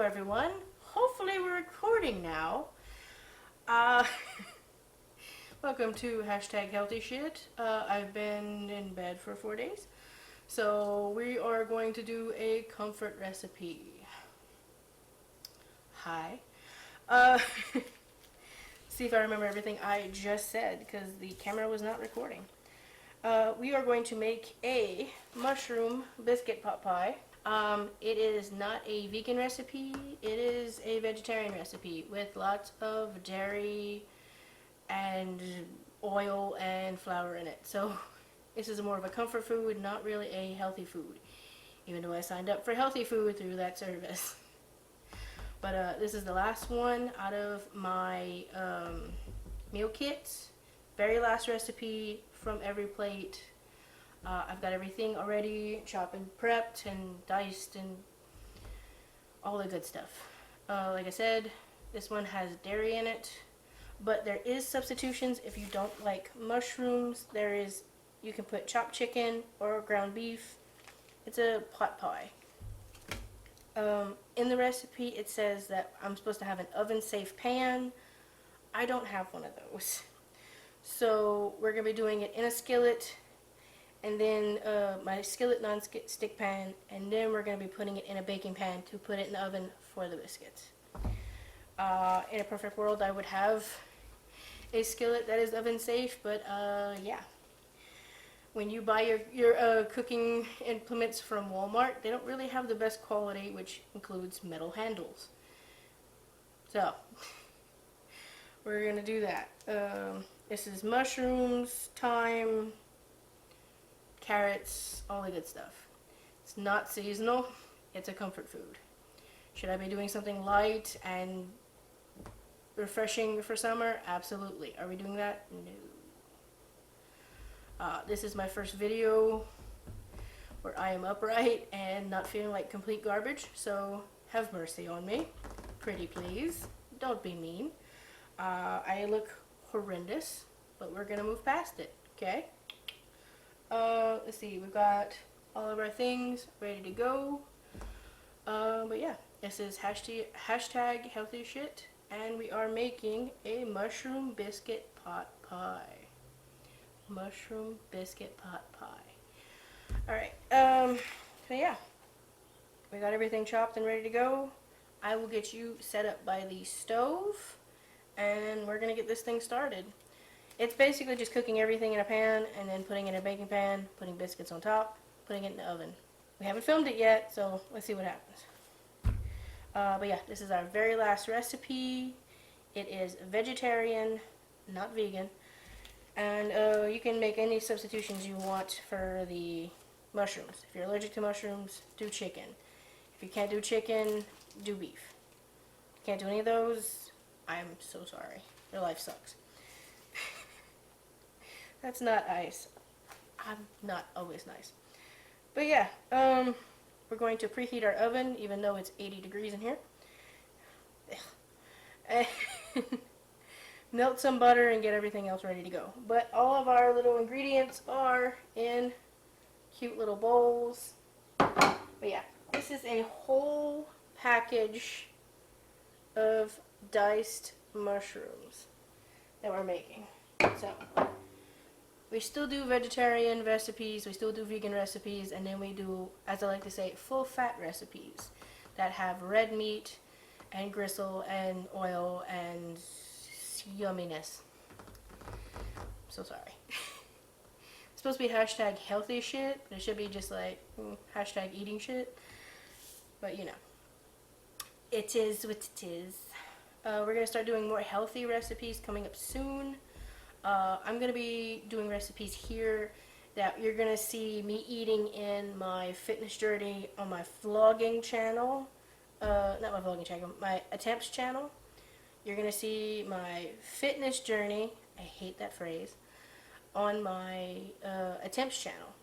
everyone. Hopefully we're recording now. Uh, Welcome to #Healthyshit. I've been in bed for 4 days. So we are going to do a comfort recipe. Hi. Uh, see if I remember everything I just said because the camera was not recording. We are going to make a mushroom biscuit pot pie. It is not a vegan recipe, it is a vegetarian recipe with lots of dairy and oil and flour in it. So this is more of a comfort food, not really a healthy food, even though I signed up for healthy food through that service. But this is the last one out of my meal kits. Very last recipe from Everyplate. I've got everything already chopped and prepped and diced and all the good stuff. Like I said, this one has dairy in it, but there is substitutions if you don't like mushrooms. You can put chopped chicken or ground beef. It's a pot pie. In the recipe it says that I'm supposed to have an oven safe pan. I don't have one of those. So we're going to be doing it in a skillet, and then my skillet non-stick pan, and then we're going to be putting it in a baking pan to put it in the oven for the biscuits. In a perfect world I would have a skillet that is oven safe, but yeah. When you buy your cooking implements from Walmart, they don't really have the best quality, which includes metal handles. So we're going to do that. This is mushrooms, thyme, carrots, all the good stuff. It's not seasonal, it's a comfort food. Should I be doing something light and refreshing for summer? Absolutely. Are we doing that? No. This is my first video where I am upright and not feeling like complete garbage, so have mercy on me. Pretty please. Don't be mean. I look horrendous, but we're gonna move past it, okay? Let's see, we've got all of our things ready to go. But yeah, this is #Healthyshit, and we are making a mushroom biscuit pot pie. Mushroom biscuit pot pie. Alright, so yeah, we got everything chopped and ready to go. I will get you set up by the stove, and we're gonna get this thing started. It's basically just cooking everything in a pan and then putting it in a baking pan, putting biscuits on top, putting it in the oven. We haven't filmed it yet, so let's see what happens. But yeah, this is our very last recipe. It is vegetarian, not vegan. And you can make any substitutions you want for the mushrooms. If you're allergic to mushrooms, do chicken. If you can't do chicken, do beef. If you can't do any of those, I'm so sorry. Your life sucks. That's not nice. I'm not always nice. But yeah, we're going to preheat our oven, even though it's 80 degrees in here. Melt some butter and get everything else ready to go. But all of our little ingredients are in cute little bowls. But yeah, this is a whole package of diced mushrooms that we're making. So we still do vegetarian recipes, we still do vegan recipes, and then we do, as I like to say, full fat recipes that have red meat and gristle and oil and yumminess. I'm so sorry. It's supposed to be #Healthyshit, but it should be just like #eating shit. But you know, it is what it is. We're going to start doing more healthy recipes coming up soon. I'm going to be doing recipes here that you're going to see me eating in my fitness journey on my vlogging channel. Not my vlogging channel, my attempts channel. You're going to see my fitness journey, I hate that phrase, on my attempts channel.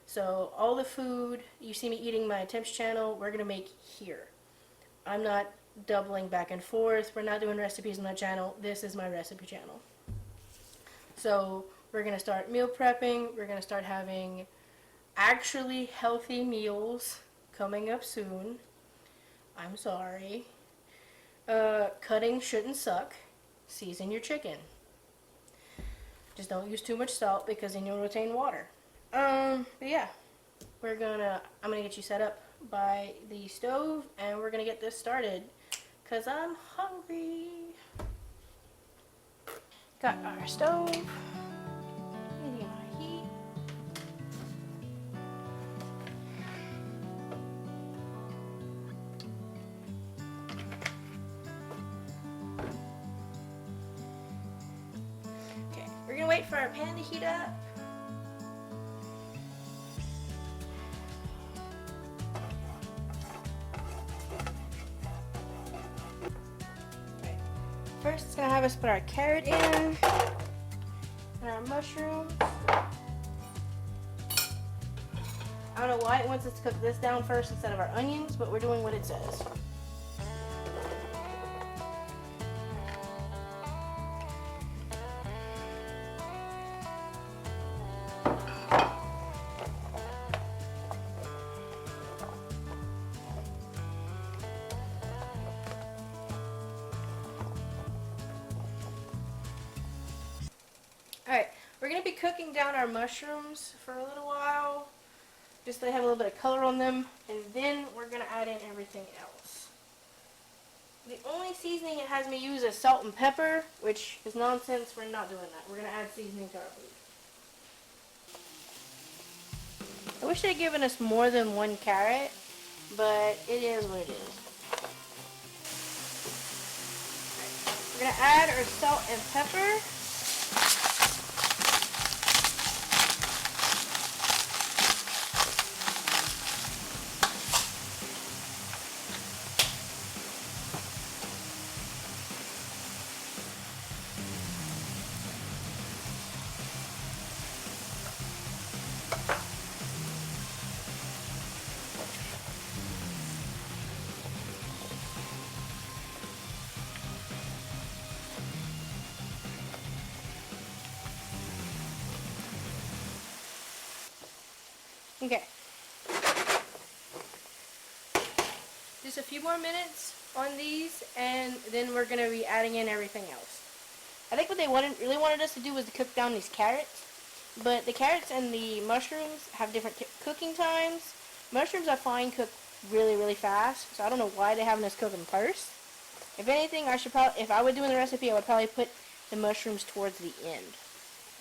So all the food you see me eating my attempts channel, we're going to make here. I'm not doubling back and forth. We're not doing recipes on that channel. This is my recipe channel. So we're going to start meal prepping. We're going to start having actually healthy meals coming up soon. I'm sorry. Cutting shouldn't suck. Season your chicken. Just don't use too much salt because then you'll retain water. But yeah, I'm gonna get you set up by the stove and we're gonna get this started because I'm hungry. Got our stove. Getting my heat. Okay, we're gonna wait for our pan to heat up. First, it's gonna have us put our carrot in and our mushrooms. I don't know why it wants us to cook this down first instead of our onions, but we're doing what it says. Alright, we're going to be cooking down our mushrooms for a little while, just so they have a little bit of color on them, and then we're going to add in everything else. The only seasoning it has me use is salt and pepper, which is nonsense. We're not doing that. We're going to add seasoning to our food. I wish they'd given us more than one carrot, but it is what it is. We're going to add our salt and pepper. Okay. Just a few more minutes on these, and then we're going to be adding in everything else. I think what they really wanted us to do was to cook down these carrots, but the carrots and the mushrooms have different cooking times. Mushrooms I find cook really, really fast, so I don't know why they're having us cook them first. If anything, if I were doing the recipe, I would probably put the mushrooms towards the end.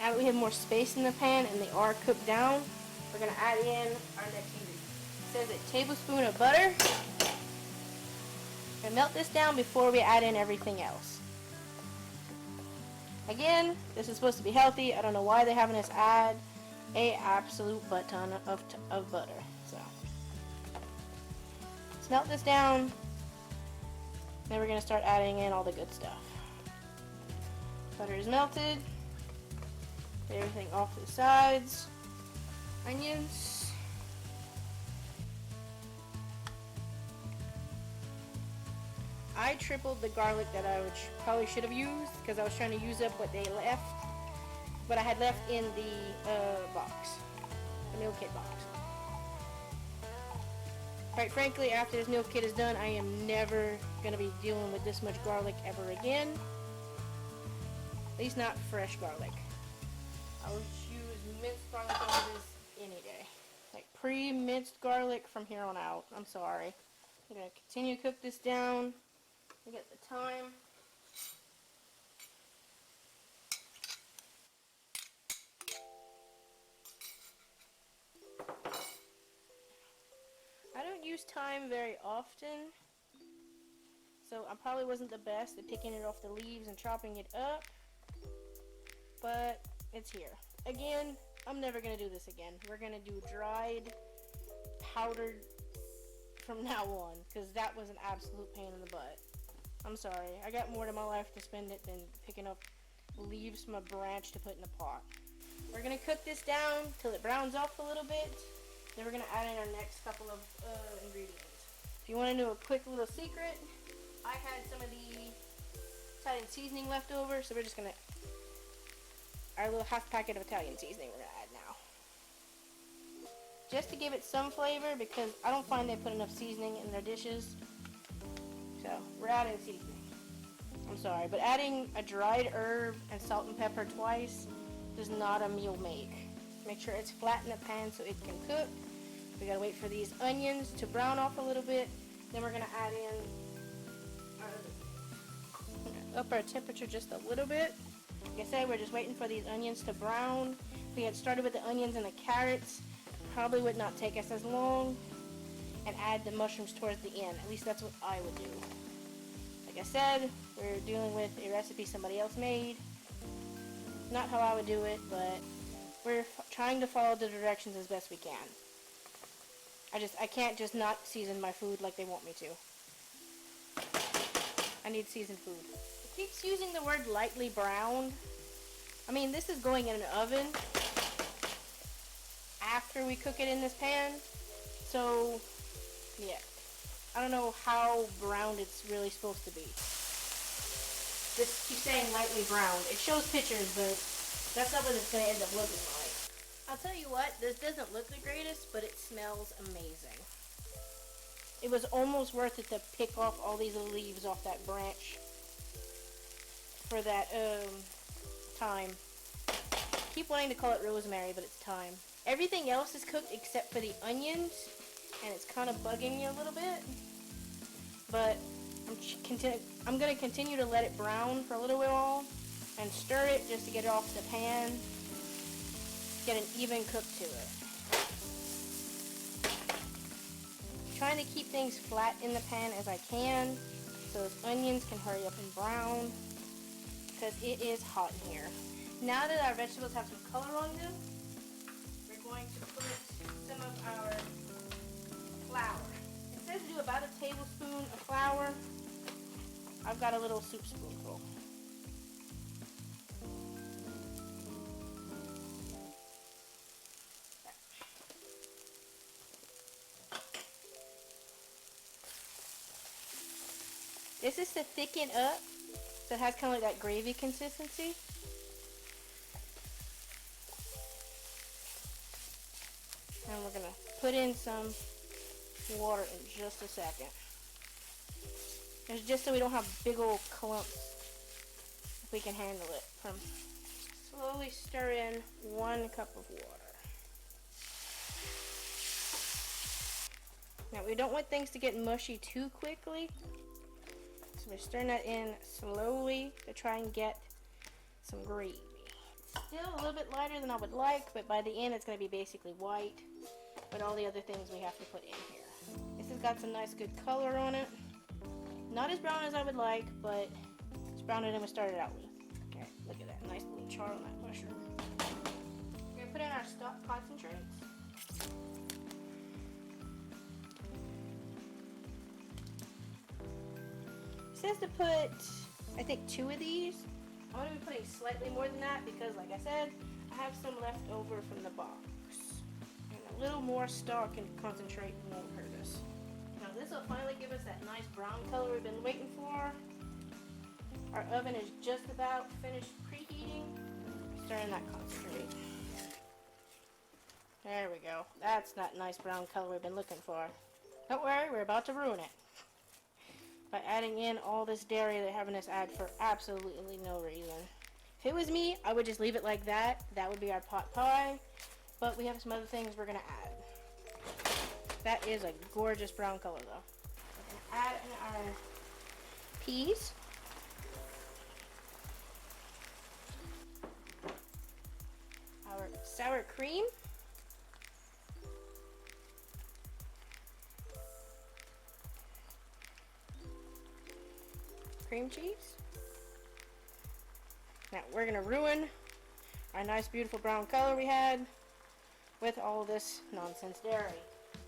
Now that we have more space in the pan and they are cooked down, we're going to add in our next ingredient. It says a tablespoon of butter. We're going to melt this down before we add in everything else. Again, this is supposed to be healthy. I don't know why they're having us add a absolute butt ton of butter. So, let's melt this down. Then we're going to start adding in all the good stuff. Butter is melted. Get everything off to the sides. Onions. I tripled the garlic that I probably should have used because I was trying to use up what they left, what I had left in the box, the meal kit box. Quite frankly, after this meal kit is done, I am never going to be dealing with this much garlic ever again. At least not fresh garlic. I would use minced garlic over this any day. Like pre-minced garlic from here on out. I'm sorry. I'm going to continue to cook this down. We got the time. I don't use thyme very often, so I probably wasn't the best at picking it off the leaves and chopping it up, but it's here. Again, I'm never going to do this again. We're going to do dried, powdered from now on, because that was an absolute pain in the butt. I'm sorry. I got more to my life to spend it than picking up leaves from a branch to put in a pot. We're going to cook this down till it browns off a little bit. Then we're going to add in our next couple of ingredients. If you want to know a quick little secret, I had some of the Italian seasoning left over, so we're just going to, our little half packet of Italian seasoning we're going to add now. Just to give it some flavor, because I don't find they put enough seasoning in their dishes. So, we're adding seasoning. I'm sorry, but adding a dried herb and salt and pepper twice does not a meal make. Make sure it's flat in the pan so it can cook. We gotta wait for these onions to brown off a little bit. Then we're gonna add in up our temperature just a little bit. Like I said, we're just waiting for these onions to brown. If we had started with the onions and the carrots, probably would not take us as long. And add the mushrooms towards the end. At least that's what I would do. Like I said, we're dealing with a recipe somebody else made. Not how I would do it, but we're trying to follow the directions as best we can. I can't just not season my food like they want me to. I need seasoned food. It keeps using the word lightly browned. I mean, this is going in an oven after we cook it in this pan. So, yeah. I don't know how browned it's really supposed to be. This keeps saying lightly browned. It shows pictures, but that's not what it's going to end up looking like. I'll tell you what, this doesn't look the greatest, but it smells amazing. It was almost worth it to pick off all these leaves off that branch for that thyme. Keep wanting to call it rosemary, but it's thyme. Everything else is cooked except for the onions, and it's kind of bugging me a little bit. But I'm going to continue to let it brown for a little while and stir it just to get it off the pan. Get an even cook to it. Trying to keep things flat in the pan as I can so those onions can hurry up and brown because it is hot in here. Now that our vegetables have some color on them, we're going to put some of our flour. It says to do about a tablespoon of flour. I've got a little soup spoonful. This is to thicken up, so it has kind of like that gravy consistency. And we're going to put in some water in just a second. It's just so we don't have big old clumps, if we can handle it. Slowly stir in 1 cup of water. Now we don't want things to get mushy too quickly. So we're stirring that in slowly to try and get some gravy. It's still a little bit lighter than I would like, but by the end it's going to be basically white. But all the other things we have to put in here. This has got some nice good color on it. Not as brown as I would like, but it's browner than we started out with. Alright, look at that nice little char on that mushroom. We're going to put in our stock concentrates. It says to put, I think, 2 of these. I'm going to be putting slightly more than that because, like I said, I have some left over from the box. And a little more stock and concentrate won't hurt us. Now this will finally give us that nice brown color we've been waiting for. Our oven is just about finished preheating. Stir in that concentrate. There we go. That's that nice brown color we've been looking for. Don't worry, we're about to ruin it. By adding in all this dairy they're having us add for absolutely no reason. If it was me, I would just leave it like that. That would be our pot pie. But we have some other things we're going to add. That is a gorgeous brown color though. We're going to add in our peas. Our sour cream. Cream cheese. Now we're going to ruin our nice beautiful brown color we had with all this nonsense dairy.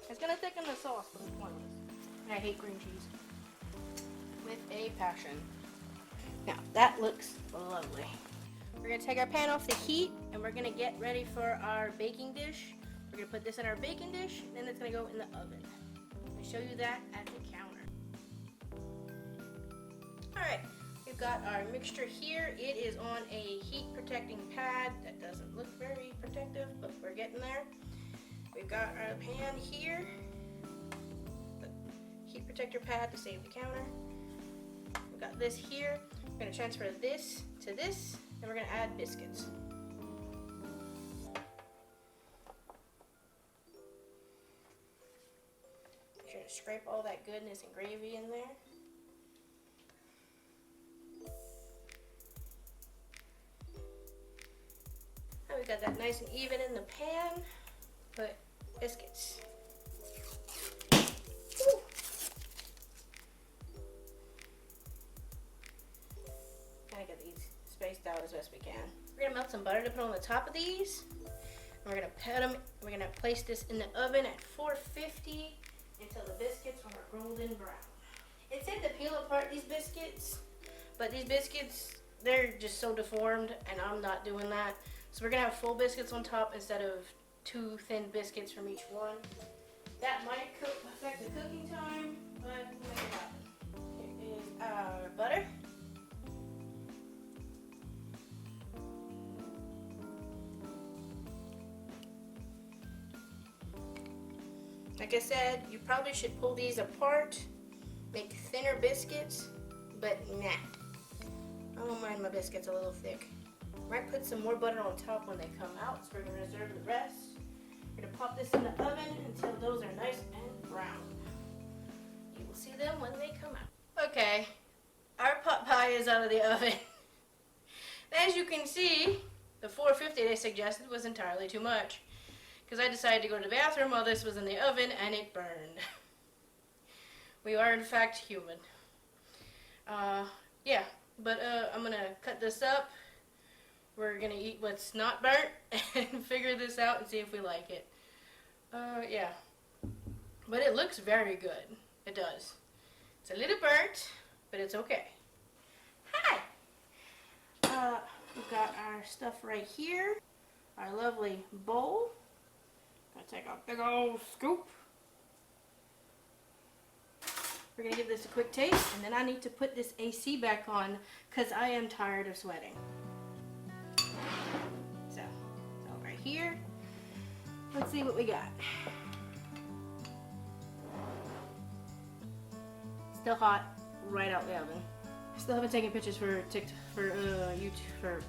It's going to thicken the sauce, but it's pointless. And I hate cream cheese with a passion. Now that looks lovely. We're going to take our pan off the heat and we're going to get ready for our baking dish. We're going to put this in our baking dish, then it's going to go in the oven. I'll show you that at the counter. Alright, we've got our mixture here. It is on a heat protecting pad. That doesn't look very protective, but we're getting there. We've got our pan here. The heat protector pad to save the counter. We've got this here. going to transfer this to this, and we're going to add biscuits. Make sure to scrape all that goodness and gravy in there. Now we got that nice and even in the pan. Put biscuits. Woo. Kind of get these spaced out as best we can. We're gonna melt some butter to put on the top of these. And we're gonna put them. We're gonna place this in the oven at 450 until the biscuits are golden brown. It said to peel apart these biscuits, but these biscuits, they're just so deformed, and I'm not doing that. So we're gonna have full biscuits on top instead of 2 thin biscuits from each one. That might affect the cooking time, but we'll make it happen. Here is our butter. Like I said, you probably should pull these apart, make thinner biscuits, but nah. I don't mind my biscuits a little thick. Might put some more butter on top when they come out, so we're going to reserve the rest. We're going to pop this in the oven until those are nice and brown. You will see them when they come out. Okay, our pot pie is out of the oven. As you can see, the 450 they suggested was entirely too much, because I decided to go to the bathroom while this was in the oven and it burned. We are in fact human. Yeah, but I'm going to cut this up. We're going to eat what's not burnt and figure this out and see if we like it. Yeah. But it looks very good. It does. It's a little burnt, but it's okay. Hi! We've got our stuff right here. Our lovely bowl. Gonna take a big old scoop. We're going to give this a quick taste, and then I need to put this AC back on because I am tired of sweating. So right here, let's see what we got. Still hot, right out the oven. Still haven't taken pictures for YouTube, for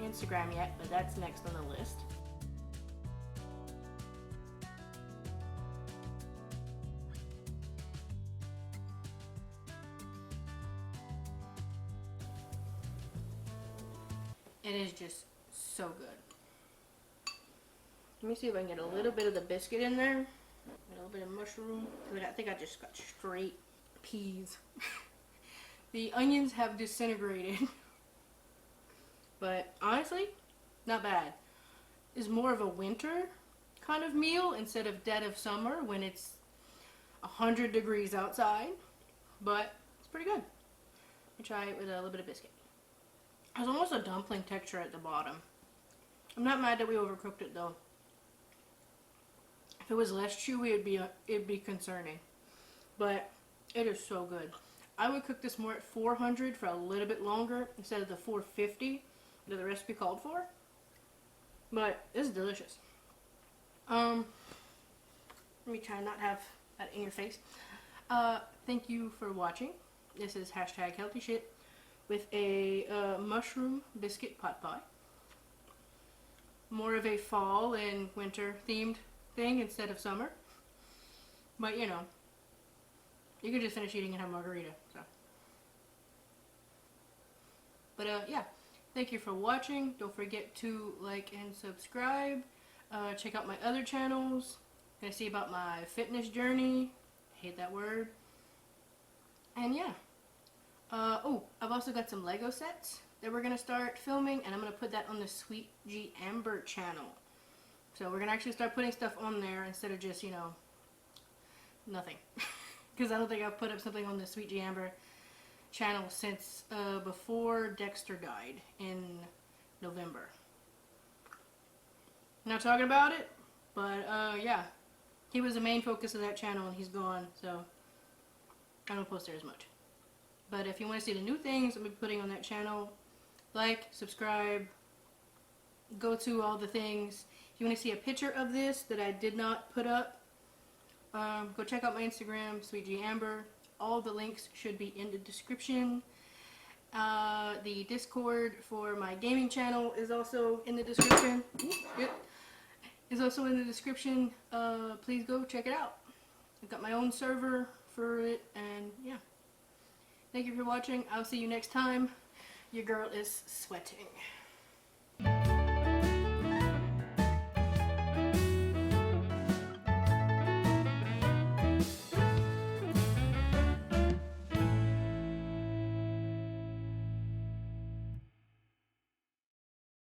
Instagram yet, but that's next on the list. It is just so good. Let me see if I can get a little bit of the biscuit in there. A little bit of mushroom. I think I just got straight peas. The onions have disintegrated. But honestly, not bad. It's more of a winter kind of meal instead of dead of summer when it's 100 degrees outside. But it's pretty good. Let me try it with a little bit of biscuit. There's almost a dumpling texture at the bottom. I'm not mad that we overcooked it though. If it was less chewy, it'd be concerning. But it is so good. I would cook this more at 400 for a little bit longer instead of the 450 that the recipe called for. But it's delicious. Let me try not have that in your face. Thank you for watching. This is #Healthyshit with a mushroom biscuit pot pie. More of a fall and winter themed thing instead of summer. But you know, you could just finish eating and have a margarita. So. But yeah, thank you for watching. Don't forget to like and subscribe. Check out my other channels. Gonna see about my fitness journey. I hate that word. And yeah. Oh, I've also got some Lego sets that we're going to start filming, and I'm going to put that on the Sweet G Amber channel. So we're going to actually start putting stuff on there instead of just, you know, nothing. Because I don't think I've put up something on the Sweet G Amber channel since before Dexter died in November. Not talking about it, but yeah. He was the main focus of that channel and he's gone, so I don't post there as much. But if you want to see the new things I'm going to be putting on that channel, like, subscribe, go to all the things. If you want to see a picture of this that I did not put up, go check out my Instagram, Sweet G Amber. All the links should be in the description. The Discord for my gaming channel is also in the description. Yep. Is also in the description. Please go check it out. I've got my own server for it, and yeah. Thank you for watching. I'll see you next time. Your girl is sweating.